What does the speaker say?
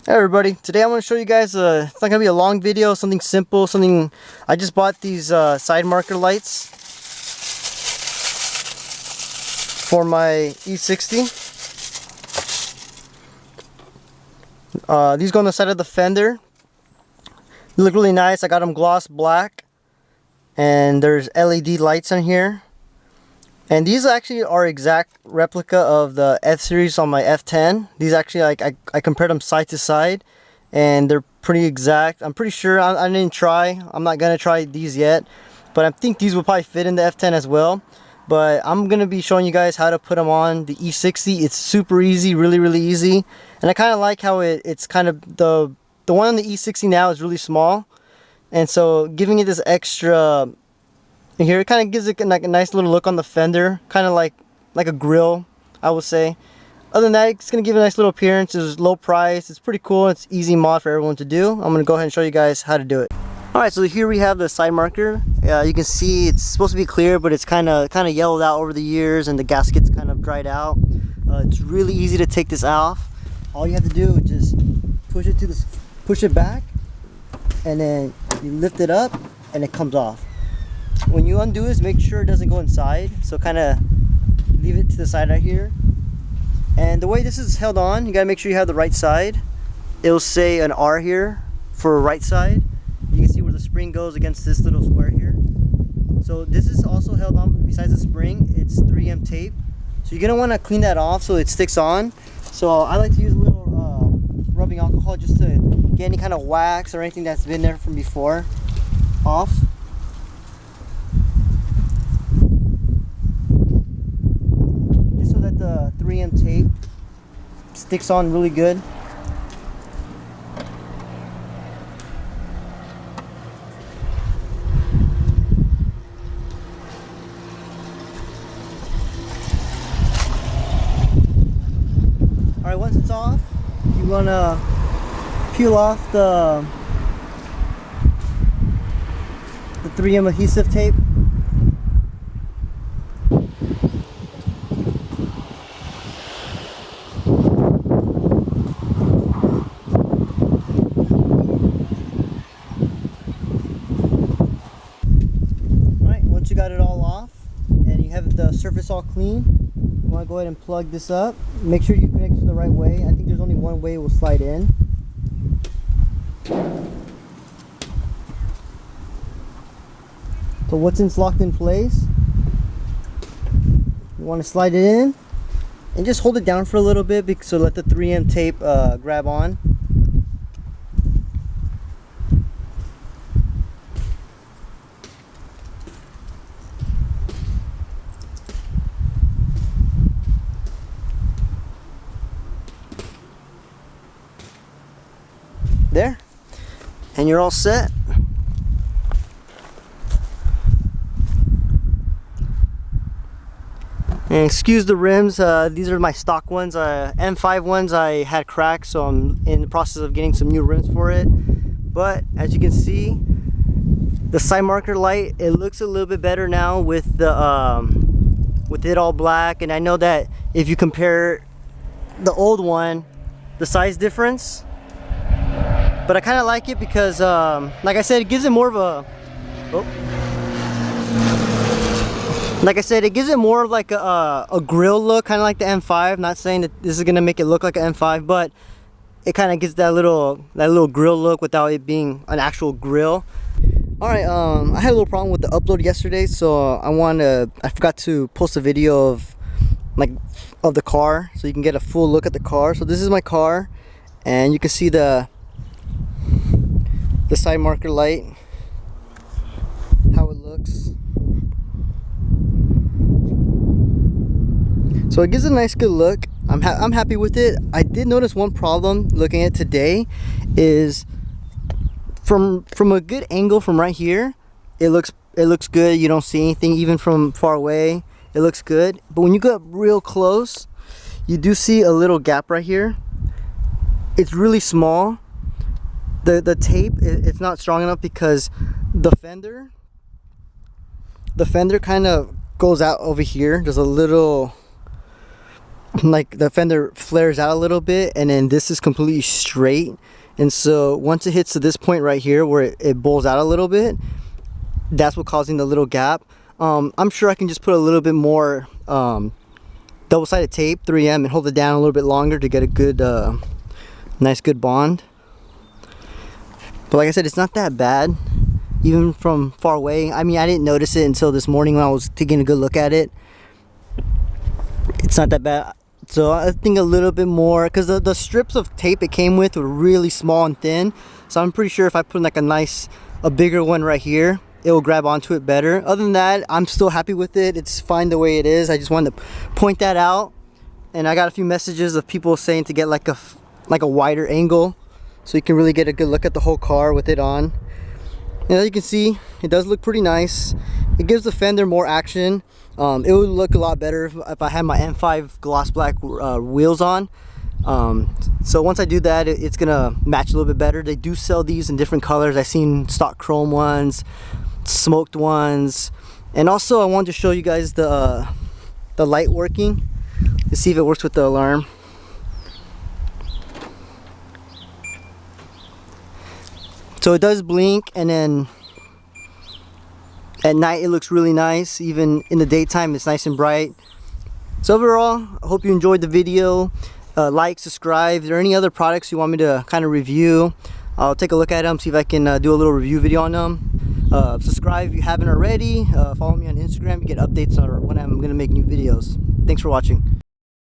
Hey everybody, today I'm going to show you guys, it's not going to be a long video, something simple, I just bought these side marker lights for my e60. These go on the side of the fender. They look really nice. I got them gloss black, and there's LED lights on here. And these actually are exact replica of the F-Series on my F10. These actually, I compared them side to side, and they're pretty exact. I'm pretty sure, I didn't try. I'm not going to try these yet, but I think these will probably fit in the F10 as well. But I'm going to be showing you guys how to put them on the e60. It's super easy, really easy. And I kind of like how it's kind of, the one on the e60 now is really small. And so giving it this extra... And here it kind of gives it like a nice little look on the fender, kind of like a grill, I would say. Other than that, it's going to give it a nice little appearance. It's low price, it's pretty cool, it's easy mod for everyone to do. I'm going to go ahead and show you guys how to do it. Alright, so here we have the side marker. You can see it's supposed to be clear, but it's kind of yellowed out over the years, and the gasket's kind of dried out. It's really easy to take this off. All you have to do is just push it back, and then you lift it up, and it comes off. When you undo this, make sure it doesn't go inside, so kind of leave it to the side right here. And the way this is held on, you gotta make sure you have the right side. It'll say an R here for right side. You can see where the spring goes against this little square here. So this is also held on, besides the spring, it's 3M tape. So you're gonna want to clean that off so it sticks on. So I like to use a little rubbing alcohol just to get any kind of wax or anything that's been there from before off. The 3M tape sticks on really good. Alright, once it's off, you want to peel off the 3M adhesive tape. Once you got it all off and you have the surface all clean, you want to go ahead and plug this up. Make sure you connect it the right way. I think there's only one way it will slide in. So once it's locked in place, you want to slide it in and just hold it down for a little bit, so let the 3M tape grab on. There, and you're all set. And excuse the rims, these are my stock ones. M5 ones I had cracked, so I'm in the process of getting some new rims for it. But as you can see, the side marker light, it looks a little bit better now with the with it all black. And I know that if you compare the old one, the size difference. But I kind of like it because, like I said, it gives it more of a... Like I said, it gives it more of like a grill look, kind of like the M5. Not saying that this is going to make it look like an M5, but it kind of gives that little grill look without it being an actual grill. Alright, I had a little problem with the upload yesterday, so I forgot to post a video of the car, so you can get a full look at the car. So this is my car, and you can see the side marker light, how it looks. So it gives it a nice good look. I'm happy with it. I did notice one problem looking at it today is from a good angle from right here, it looks good. You don't see anything even from far away. It looks good. But when you go up real close, you do see a little gap right here. It's really small. The tape, it's not strong enough because the fender kind of goes out over here. There's a little like the fender flares out a little bit, and then this is completely straight. And so once it hits to this point right here where it bowls out a little bit, that's what causing the little gap. I'm sure I can just put a little bit more double-sided tape, 3M, and hold it down a little bit longer to get a good nice good bond. But like I said, it's not that bad even from far away. I mean, I didn't notice it until this morning when I was taking a good look at it. It's not that bad. So I think a little bit more, because the strips of tape it came with were really small and thin. So I'm pretty sure if I put like a bigger one right here, it will grab onto it better. Other than that, I'm still happy with it. It's fine the way it is. I just wanted to point that out. And I got a few messages of people saying to get like a wider angle, so you can really get a good look at the whole car with it on. And as you can see, it does look pretty nice. It gives the fender more action. It would look a lot better if I had my M5 gloss black wheels on. So once I do that, it's gonna match a little bit better. They do sell these in different colors. I've seen stock chrome ones, smoked ones, and also I wanted to show you guys the light working to see if it works with the alarm. So it does blink, and then at night it looks really nice. Even in the daytime it's nice and bright. So overall, I hope you enjoyed the video. Like, subscribe. If there are any other products you want me to kind of review, I'll take a look at them, see if I can do a little review video on them. Subscribe if you haven't already. Follow me on Instagram to get updates on when I'm going to make new videos. Thanks for watching.